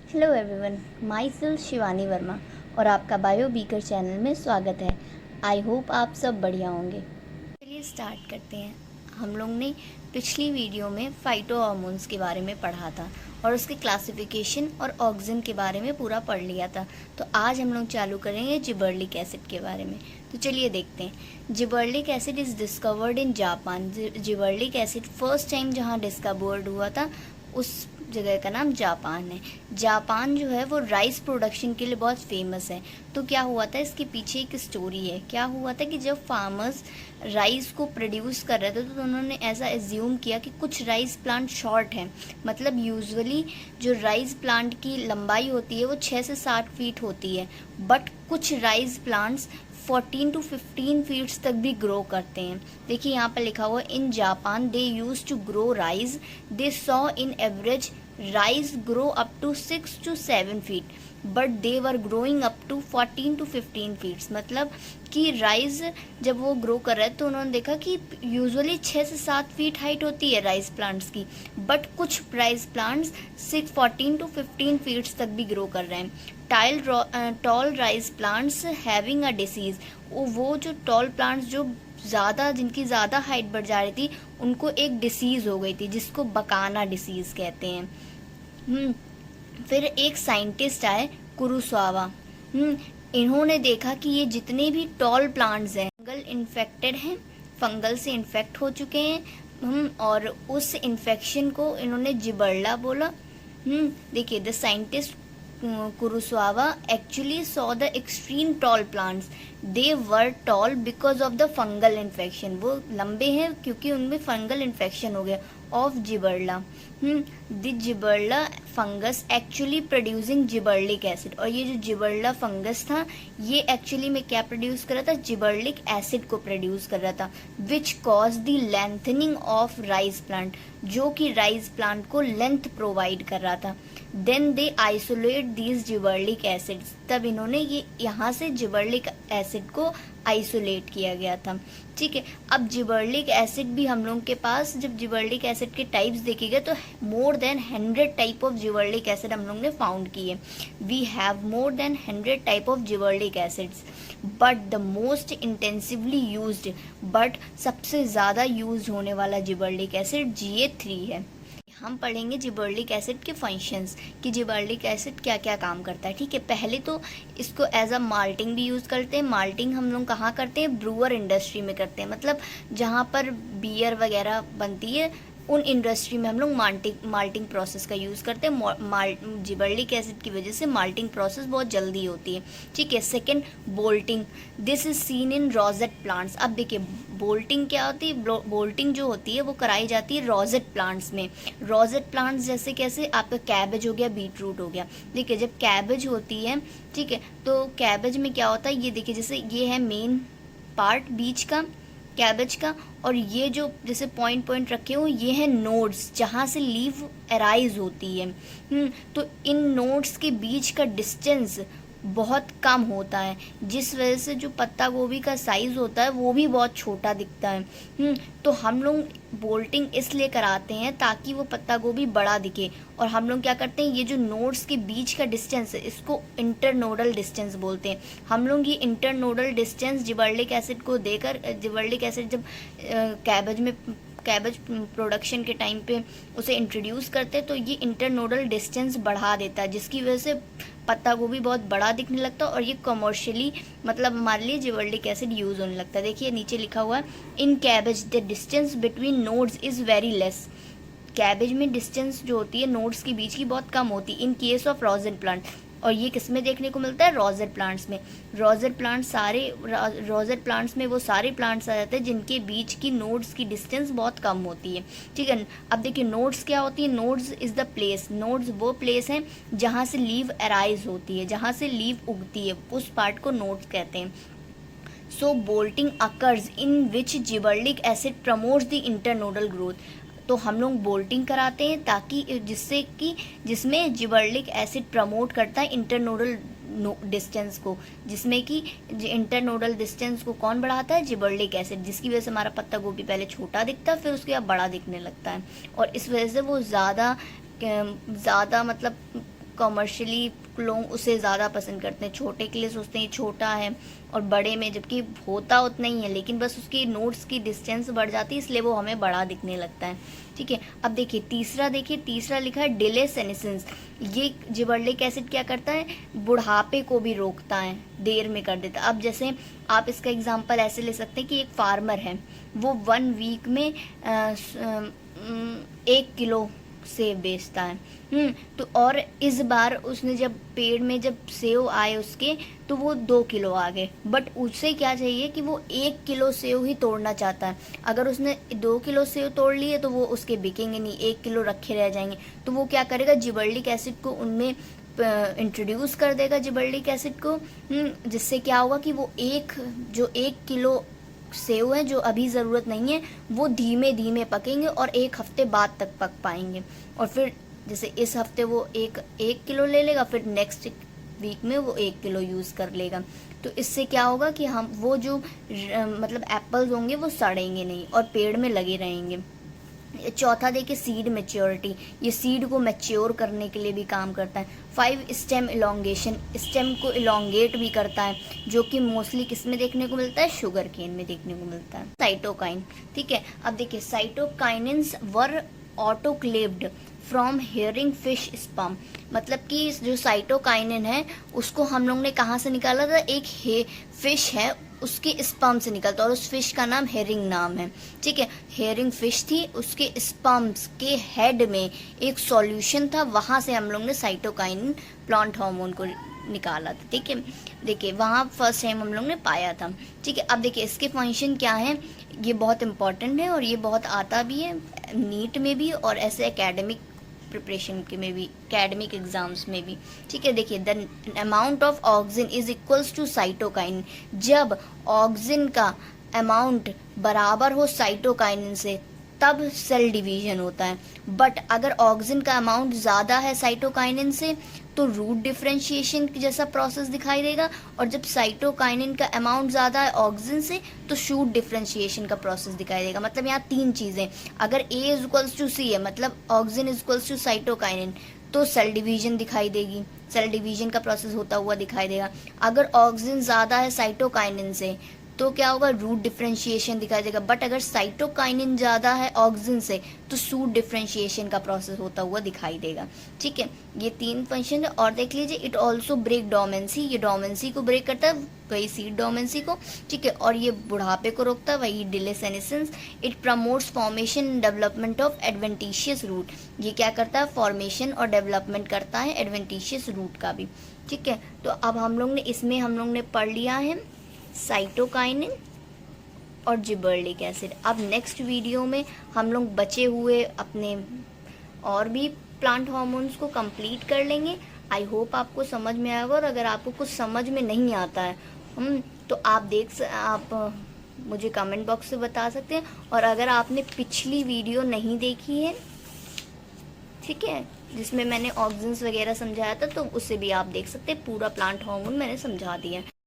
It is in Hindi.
Hello everyone, my self Shivani Verma और आपका बायो बीकर चैनल में स्वागत है। आई होप आप सब बढ़िया होंगे। चलिए स्टार्ट करते हैं। हम लोग ने पिछली वीडियो में फाइटो हार्मोन्स के बारे में पढ़ा था और उसके क्लासिफिकेशन और ऑक्सिन के बारे में पूरा पढ़ लिया था। तो आज हम लोग चालू करेंगे जिबर्लिक एसिड के बारे में। तो चलिए देखते हैं। Gibberellic acid is discovered in Japan. Gibberellic acid first time जहाँ डिस्कवर्ड हुआ था उस जगह का नाम जापान है। जापान जो है वो राइस प्रोडक्शन के लिए बहुत फेमस है। तो क्या हुआ था, इसके पीछे एक स्टोरी है। क्या हुआ था कि जब फार्मर्स राइस को प्रोड्यूस कर रहे थे तो उन्होंने ऐसा एज्यूम किया कि कुछ राइस प्लांट शॉर्ट हैं। मतलब यूजुअली जो राइस प्लांट की लंबाई होती है वो 6 से 7 फीट होती है, बट कुछ राइस प्लांट्स 14 to 15 फीट्स तक भी ग्रो करते हैं। देखिए यहाँ पर लिखा हुआ in Japan they use to grow rice, they saw in average rice grow up to 6 to 7 feet, but they were growing up to 14 to 15 feets. मतलब कि राइस जब वो ग्रो कर रहे हैं तो उन्होंने देखा कि यूजुअली 6 से 7 फीट हाइट होती है राइस प्लांट्स की, बट कुछ राइस प्लांट्स 14 to 15 फीट्स तक भी ग्रो कर रहे हैं। Tall rice plants having a disease, वो जो टॉल प्लांट्स जो जिनकी ज़्यादा हाइट बढ़ जा रही थी उनको एक डिसीज़ हो गई थी जिसको बकाना डिसीज़ कहते हैं। फिर एक साइंटिस्ट आए कुरुसावा। इन्होंने देखा कि ये जितने भी टॉल प्लांट्स हैं फंगल से इन्फेक्ट हो चुके हैं। और उस इन्फेक्शन को इन्होंने जिबर्ला बोला। देखिए the scientist Kurosawa actually saw the extreme tall plants. They were tall because of the fungal infection. वो लंबे हैं क्योंकि उनमें फंगल इन्फेक्शन हो गया of Gibberella. The Gibberella fungus actually producing gibberellic acid. और ये जो जिबर्ला फंगस था ये एक्चुअली में क्या प्रोड्यूस कर रहा था, जिबर्लिक एसिड को प्रोड्यूस कर रहा था, which cause the lengthening of rice plant, जो कि राइस प्लांट को लेंथ प्रोवाइड कर रहा था। Then they isolate these gibberellic acids, तब इन्होंने ये यहाँ से जिबर्लिक एसिड को आइसोलेट किया गया था। ठीक है, अब जिबर्लिक एसिड भी हम लोगों के पास, जब जिबर्लिक एसिड के टाइप्स देखेंगे तो more than 100 type of gibberellic acid हम लोगों ने फाउंड किए। We have more than 100 type of gibberellic acids, but the most intensively used, but सबसे ज़्यादा यूज होने वाला जिबर्लिक एसिड GA3 है। हम पढ़ेंगे जिबर्लिक एसिड के फंक्शंस कि जिबर्लिक एसिड क्या क्या काम करता है। ठीक है, पहले तो इसको एज अ माल्टिंग भी यूज़ करते हैं। माल्टिंग हम लोग कहाँ करते हैं, ब्रूअर इंडस्ट्री में करते हैं। मतलब जहाँ पर बियर वगैरह बनती है उन इंडस्ट्री में हम लोग माल्टिंग प्रोसेस का यूज़ करते हैं। जिबर्लिक एसिड की वजह से माल्टिंग प्रोसेस बहुत जल्दी होती है। ठीक है, second bolting, this is seen in rosette plants. अब देखिए बोल्टिंग क्या होती है, बोल्टिंग जो होती है वो कराई जाती है रोजेट प्लांट्स में। रोजेट प्लांट्स जैसे कैसे, आपका कैबेज हो गया, बीट रूट हो गया। देखिए जब कैबेज होती है, ठीक है, तो कैबेज में क्या होता है, ये देखिए जैसे ये है मेन पार्ट बीच का कैबेज का, और ये जो जैसे पॉइंट पॉइंट रखे हो ये हैं नोड्स जहाँ से लीफ अराइज होती है। तो इन नोड्स के बीच का डिस्टेंस बहुत कम होता है, जिस वजह से जो पत्ता गोभी का साइज़ होता है वो भी बहुत छोटा दिखता है। तो हम लोग बोल्टिंग इसलिए कराते हैं ताकि वो पत्ता गोभी बड़ा दिखे। और हम लोग क्या करते हैं, ये जो नोड्स के बीच का डिस्टेंस है इसको इंटरनोडल डिस्टेंस बोलते हैं। हम लोग ये इंटरनोडल डिस्टेंस जिबर्लिक एसिड को देकर, जिबर्लिक एसिड जब कैबेज प्रोडक्शन के टाइम पे उसे इंट्रोड्यूस करते हैं तो ये इंटरनोडल डिस्टेंस बढ़ा देता है, जिसकी वजह से पत्ता गोभी बहुत बड़ा दिखने लगता है और ये कमर्शियली मतलब हमारे लिए जिबर्लिक एसिड यूज़ होने लगता है। देखिए नीचे लिखा हुआ है in cabbage the distance between nodes is very less. Cabbage में डिस्टेंस जो होती है नोड्स के बीच की बहुत कम होती है in case of Rosen plant. और ये किस में देखने को मिलता है, रोजर प्लांट्स में। रोजर प्लांट्स में वो सारे प्लांट्स आ जाते हैं जिनके बीच की नोड्स की डिस्टेंस बहुत कम होती है। ठीक है, अब देखिए नोड्स क्या होती है, nodes is the place, nodes वो प्लेस हैं जहाँ से लीव अराइज होती है, जहाँ से लीव उगती है, उस पार्ट को नोड्स कहते हैं। So bolting occurs in which gibberellic acid promotes the internodal growth. तो हम लोग बोल्टिंग कराते हैं ताकि जिसमें जिबर्लिक एसिड प्रमोट करता है इंटरनोडल डिस्टेंस को, जिसमें कि इंटरनोडल डिस्टेंस को कौन बढ़ाता है, जिबर्लिक एसिड, जिसकी वजह से हमारा पत्ता गोभी पहले छोटा दिखता है फिर उसके बाद बड़ा दिखने लगता है। और इस वजह से वो ज़्यादा मतलब कमर्शियली लोग उसे ज़्यादा पसंद करते हैं, छोटे के लिए सोचते हैं ये छोटा है और बड़े में, जबकि होता उतना ही है, लेकिन बस उसकी नोट्स की डिस्टेंस बढ़ जाती है, इसलिए वो हमें बड़ा दिखने लगता है। ठीक है, अब देखिए तीसरा लिखा है डिले सेनेसेंस। ये जिबरेलिक एसिड क्या करता है, बुढ़ापे को भी रोकता है, देर में कर देता है। अब जैसे आप इसका एग्जांपल ऐसे ले सकते हैं कि एक फार्मर है, वो 1 वीक में 1 किलो सेब बेचता है। तो और इस बार उसने जब पेड़ में जब सेब आए उसके, तो वो 2 किलो आ गए, बट उससे क्या चाहिए कि वो 1 किलो सेब ही तोड़ना चाहता है। अगर उसने 2 किलो सेब तोड़ लिए तो वो उसके बिकेंगे नहीं, 1 किलो रखे रह जाएंगे। तो वो क्या करेगा, जिबरेलिक एसिड को उनमें इंट्रोड्यूस कर देगा, जिबरेलिक एसिड को, जिससे क्या होगा कि वो 1 किलो सेव है जो अभी ज़रूरत नहीं है, वो धीमे धीमे पकेंगे और 1 हफ्ते बाद तक पक पाएंगे। और फिर जैसे इस हफ्ते वो एक किलो ले लेगा, फिर नेक्स्ट वीक में वो 1 किलो यूज़ कर लेगा। तो इससे क्या होगा कि हम वो जो मतलब एप्पल्स होंगे वो सड़ेंगे नहीं और पेड़ में लगे रहेंगे। चौथा देखिए सीड मैच्योरिटी, ये सीड को मैच्योर करने के लिए भी काम करता है। 5 स्टेम इलोंगेशन, स्टेम को इलोंगेट भी करता है, जो कि मोस्टली किस में देखने को मिलता है, शुगर केन में देखने को मिलता है। साइटोकाइन, ठीक है, अब देखिए cytokinins were autoclaved from hearing fish sperm, मतलब कि जो साइटोकाइनिन है उसको हम लोग ने कहाँ से निकाला था, एक फिश है उसके स्पर्म से निकलता, और उस फिश का नाम हेरिंग नाम है। ठीक है, हेरिंग फिश थी, उसके स्पर्म्स के हेड में एक सॉल्यूशन था, वहाँ से हम लोग ने साइटोकाइनिन प्लांट हार्मोन को निकाला था। ठीक है, देखिए वहाँ फर्स्ट टाइम हम लोग ने पाया था। ठीक है, अब देखिए इसके फंक्शन क्या है, ये बहुत इंपॉर्टेंट है और ये बहुत आता भी है नीट में भी और ऐसे एकेडमिक प्रिपरेशन के में भी, एकेडमिक एग्जाम्स में भी। ठीक है, देखिए the amount of oxygen is equals to cytokine, जब ऑक्सीजन का अमाउंट बराबर हो साइटोकाइनिन से तब सेल डिवीजन होता है। बट अगर ऑक्सीजन का अमाउंट ज़्यादा है साइटोकाइनिन से तो रूट डिफरेंशिएशन जैसा प्रोसेस दिखाई देगा, और जब साइटोकाइनिन का अमाउंट ज़्यादा है ऑक्सीजन से तो शूट डिफरेंशिएशन का प्रोसेस दिखाई देगा। मतलब यहाँ 3 चीज़ें, अगर A is equals to C है मतलब oxygen is equals to cytokinin, तो सेल डिवीजन दिखाई देगी, सेल डिवीजन का प्रोसेस होता हुआ दिखाई देगा। अगर ऑक्सीजन ज़्यादा है साइटोकाइनिन से तो क्या होगा, रूट डिफरेंशिएशन दिखाई देगा। बट अगर साइटोकाइनिन ज़्यादा है ऑक्सीजन से तो शूट डिफरेंशिएशन का प्रोसेस होता हुआ दिखाई देगा। ठीक है, ये 3 फंक्शन है। और देख लीजिए इट ऑल्सो ब्रेक डोमेंसी, ये डोमेंसी को ब्रेक करता है, वही सीड डोमेंसी को। ठीक है, और ये बुढ़ापे को रोकता है, वही delay senescence. It promotes formation and development of adventitious root, ये क्या करता है, फॉर्मेशन और डेवलपमेंट करता है एडवेंटिशियस रूट का भी। ठीक है, तो अब हम लोग ने पढ़ लिया है साइटोकाइनिन और जिबरेलिक एसिड। अब नेक्स्ट वीडियो में हम लोग बचे हुए अपने और भी प्लांट हार्मोन्स को कंप्लीट कर लेंगे। आई होप आपको समझ में आएगा, और अगर आपको कुछ समझ में नहीं आता है तो आप मुझे कमेंट बॉक्स से बता सकते हैं। और अगर आपने पिछली वीडियो नहीं देखी है, ठीक है, जिसमें मैंने ऑक्सीजन वगैरह समझाया था, तो उसे भी आप देख सकते हैं, पूरा प्लांट हार्मोन मैंने समझा दिया है।